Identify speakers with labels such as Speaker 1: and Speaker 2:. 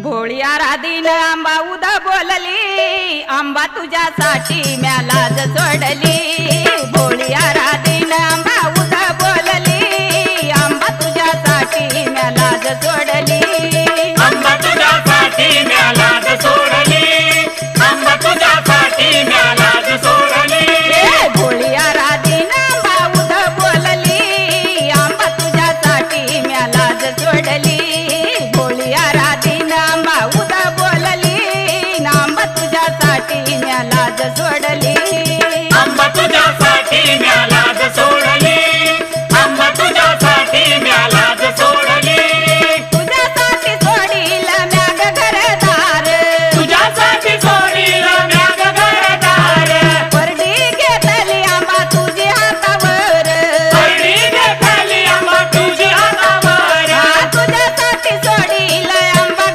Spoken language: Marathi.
Speaker 1: भोळी आराधीन आंबा उदा बोलली, आंबा तुझ्यासाठी म्या लाज सोडली। भोळी आराधीन आंबा उदा बोलली, आंबा तुझ्यासाठी म्या लाज सोडली।
Speaker 2: आंबा तुझ्यासाठी म्या लाज सोडली, आंबा तुझ्यासाठी म्या लाज सोडली।
Speaker 1: भोळी आराधीन आंबा उदा बोलली, आंबा तुझ्यासाठी म्या लाज सोडली। भोळी आराधीन आंबा उदा बोलली, आंबा तुझ्यासाठी म्या लाज सोडली।
Speaker 2: आंबा तुझ्यासाठी म्या